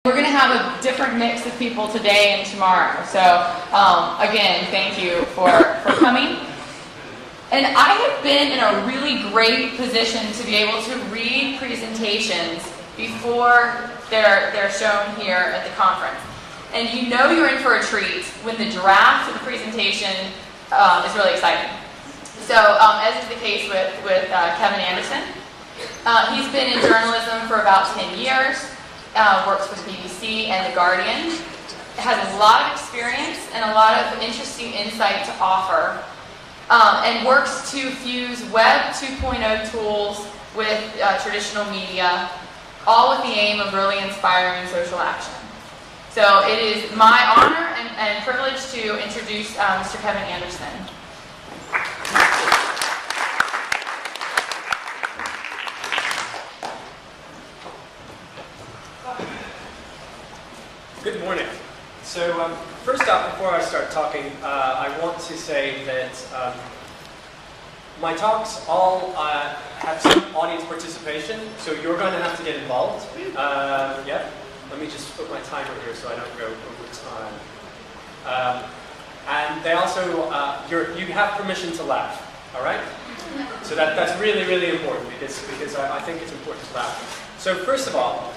We're going to have a different mix of people today and tomorrow. So again, thank you for coming. And I have been in a really great position to be able to read presentations before they're shown here at the conference. And you know you're in for a treat when the draft of the presentation is really exciting. So as is the case with Kevin Anderson, he's been in journalism for about 10 years. Works for the BBC and The Guardian, has a lot of experience and a lot of interesting insight to offer, and works to fuse Web 2.0 tools with traditional media, all with the aim of really inspiring social action. So it is my honor and privilege to introduce Mr. Kevin Anderson. Good morning. So first off, before I start talking, I want to say that my talks all have some audience participation, so you're going to have to get involved. Yeah. Let me just put my timer here so I don't go over time. And they also, you have permission to laugh, all right? So that's really, really important because I think it's important to laugh. So first of all,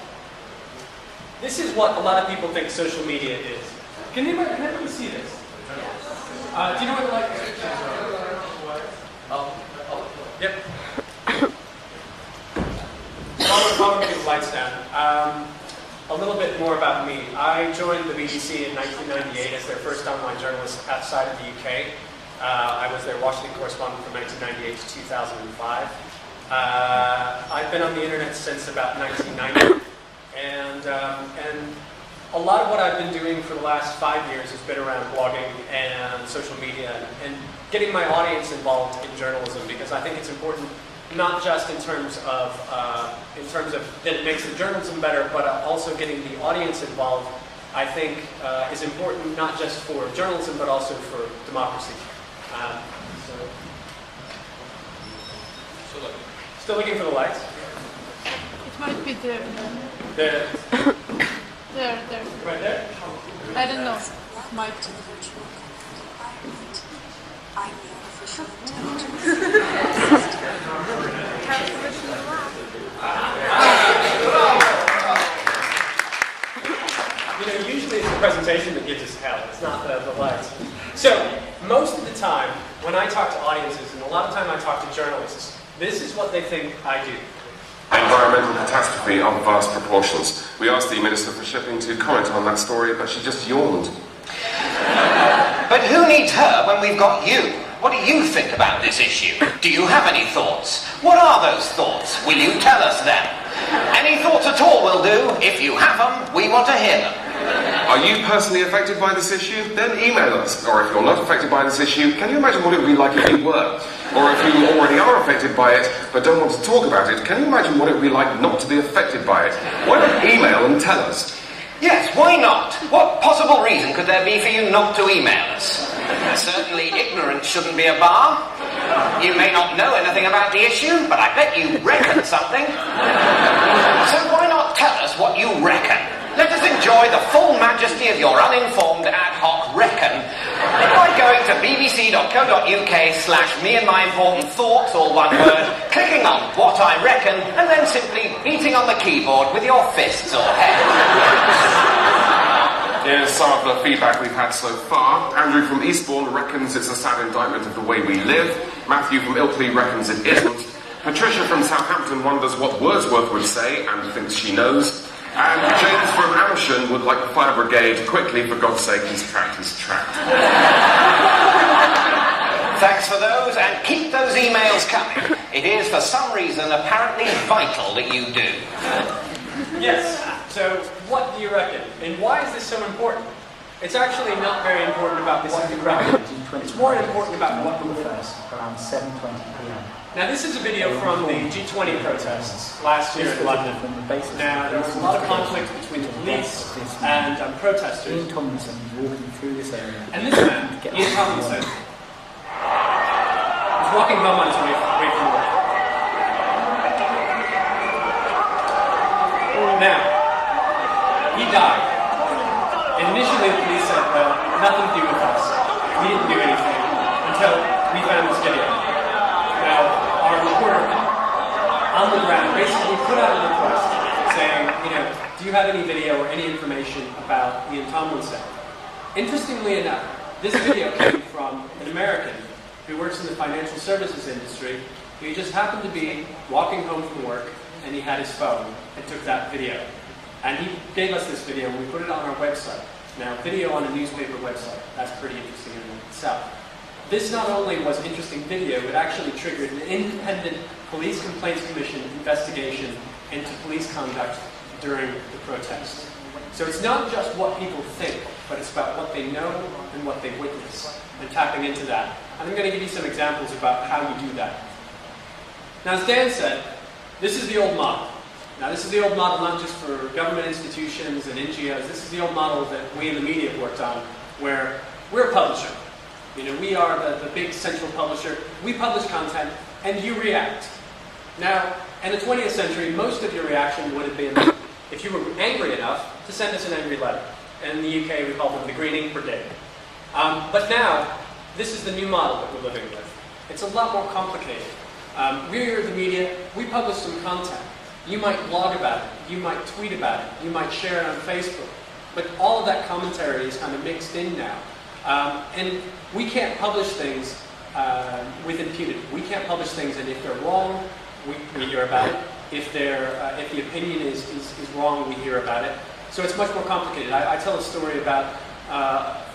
this is what a lot of people think social media is. Can everybody see this? Do you know what the light is? Yep. While we're getting the lights down, a little bit more about me. I joined the BBC in 1998 as their first online journalist outside of the UK. I was their Washington correspondent from 1998 to 2005. I've been on the internet since about 1990. And a lot of what I've been doing for the last 5 years has been around blogging and social media and getting my audience involved in journalism, because I think it's important not just in terms of that it makes the journalism better, but also getting the audience involved. I think is important not just for journalism but also for democracy. Still looking for the lights. It might be there. There. There. Right there? I don't know. Might. Usually it's the presentation that gives us hell. It's not the lights. So, most of the time, when I talk to audiences, and a lot of time I talk to journalists, this is what they think I do. Environmental catastrophe of vast proportions. We asked the Minister for Shipping to comment on that story, but she just yawned. But who needs her when we've got you? What do you think about this issue? Do you have any thoughts? What are those thoughts? Will you tell us them? Any thoughts at all will do. If you have them, we want to hear them. Are you personally affected by this issue? Then email us. Or if you're not affected by this issue, can you imagine what it would be like if you were? Or if you already are affected by it, but don't want to talk about it, can you imagine what it would be like not to be affected by it? Why not email and tell us? Yes, why not? What possible reason could there be for you not to email us? Certainly ignorance shouldn't be a bar. You may not know anything about the issue, but I bet you reckon something. So why not tell us what you reckon? Let us enjoy the full majesty of your uninformed ad hoc reckon by going to bbc.co.uk/me and my important thoughts, all one word, clicking on what I reckon, and then simply beating on the keyboard with your fists or head. Here's some of the feedback we've had so far. Andrew from Eastbourne reckons it's a sad indictment of the way we live. Matthew from Ilkley reckons it isn't. Patricia from Southampton wonders what Wordsworth would say and thinks she knows. And James from Amersham would like the fire brigade quickly, for God's sake, his tract is trapped. Thanks for those, and keep those emails coming. It is, for some reason, apparently vital that you do. Yes. So, what do you reckon? And why is this so important? It's actually not very important about this if you reckon. It's more important about what you reckon. Around 7:20 p.m. Now, this is a video from the G20 protests last year in London. Now, there was a lot of conflict between the police and protesters. Ian Tomlinson walking through this area. And this man, Ian Tomlinson, was walking home on his way from work. Now, he died. died. And initially the police said, well, nothing to do with us. We didn't do anything until we found this video. Now, our reporter on the ground basically put out a request saying, do you have any video or any information about Ian Tomlinson? Interestingly enough, this video came from an American who works in the financial services industry. He just happened to be walking home from work, and he had his phone and took that video. And he gave us this video, and we put it on our website. Now, video on a newspaper website, that's pretty interesting in itself. This not only was interesting video, it actually triggered an independent police complaints commission investigation into police conduct during the protest. So it's not just what people think, but it's about what they know and what they witness, and tapping into that. And I'm going to give you some examples about how you do that. Now, as Dan said, this is the old model. Now, this is the old model not just for government institutions and NGOs. This is the old model that we in the media have worked on, where we're a publisher. We are the big central publisher. We publish content, and you react. Now, in the 20th century, most of your reaction would have been, if you were angry enough, to send us an angry letter. In the UK, we call them the Green Ink Brigade. But now, this is the new model that we're living with. It's a lot more complicated. We're the media. We publish some content. You might blog about it. You might tweet about it. You might share it on Facebook. But all of that commentary is kind of mixed in now. And we can't publish things with impunity. We can't publish things, and if they're wrong, we hear about it. If the opinion is wrong, we hear about it. So it's much more complicated. I tell a story about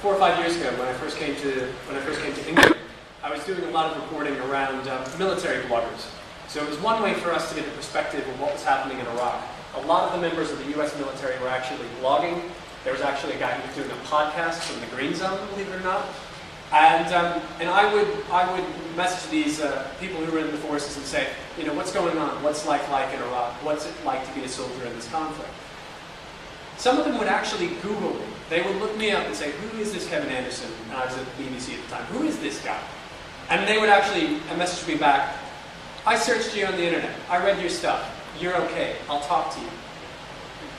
4 or 5 years ago when I first came to England. I was doing a lot of reporting around military bloggers. So it was one way for us to get a perspective of what was happening in Iraq. A lot of the members of the U.S. military were actually blogging. There was actually a guy who was doing a podcast from the Green Zone, believe it or not. And I would message these people who were in the forces and say, what's going on? What's life like in Iraq? What's it like to be a soldier in this conflict? Some of them would actually Google me. They would look me up and say, who is this Kevin Anderson? And I was at the BBC at the time. Who is this guy? And they would actually message me back, I searched you on the internet. I read your stuff. You're okay. I'll talk to you.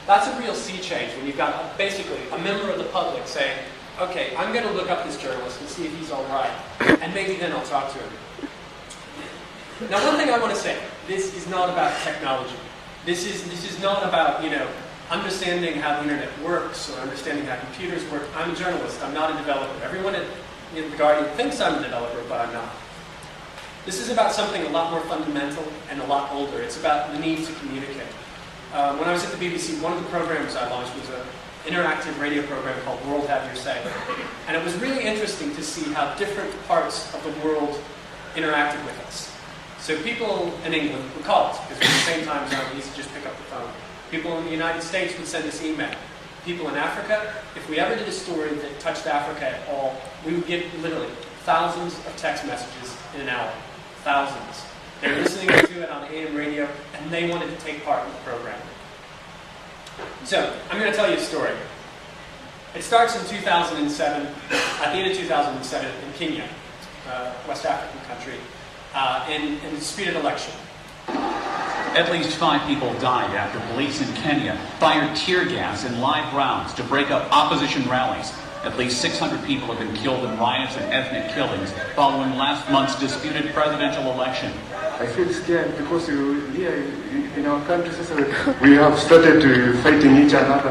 That's a real sea change when you've got basically a member of the public saying, okay, I'm going to look up this journalist and see if he's all right, and maybe then I'll talk to him. Now, one thing I want to say, this is not about technology. This is not about, understanding how the internet works or understanding how computers work. I'm a journalist. I'm not a developer. Everyone at The Guardian thinks I'm a developer, but I'm not. This is about something a lot more fundamental and a lot older. It's about the need to communicate. When I was at the BBC, one of the programs I launched was an interactive radio program called World Have Your Say. And it was really interesting to see how different parts of the world interacted with us. So people in England would call us, because at the same time zone, we used to just pick up the phone. People in the United States would send us email. People in Africa, if we ever did a story that touched Africa at all, we would get literally thousands of text messages in an hour. Thousands. They were listening to it on AM radio, and they wanted to take part in the program. So, I'm going to tell you a story. It starts in 2007, at the end of 2007, in Kenya, West African country, in a disputed election. At least 5 people died after police in Kenya fired tear gas in live rounds to break up opposition rallies. At least 600 people have been killed in riots and ethnic killings following last month's disputed presidential election. I feel scared because here in our country we have started fighting each other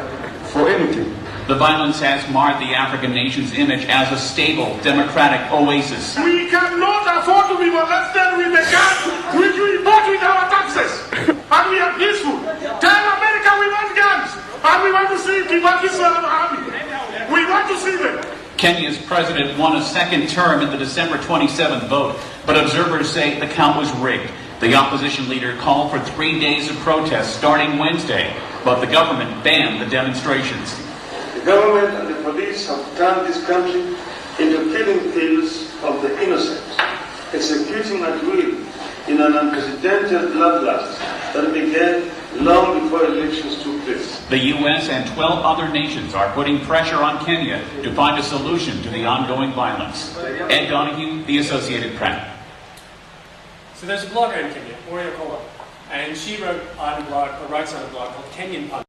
for anything. The violence has marred the African nation's image as a stable, democratic oasis. We cannot afford to be molested with the gun which we bought with our taxes. And we are peaceful. Tell America we want guns. And we want to see Kibaki's army. We want to see them. Kenya's president won a second term in the December 27th vote, but observers say the count was rigged. The opposition leader called for 3 days of protest starting Wednesday, but the government banned the demonstrations. The government and the police have turned this country into killing fields of the innocent, executing at will in an unprecedented bloodlust that began long before elections took place. The U.S. and 12 other nations are putting pressure on Kenya to find a solution to the ongoing violence. Ed Donahue, The Associated Press. So there's a blogger in Kenya, Oreo Kola, and she wrote on a blog, or writes on a blog called Kenyan Punch.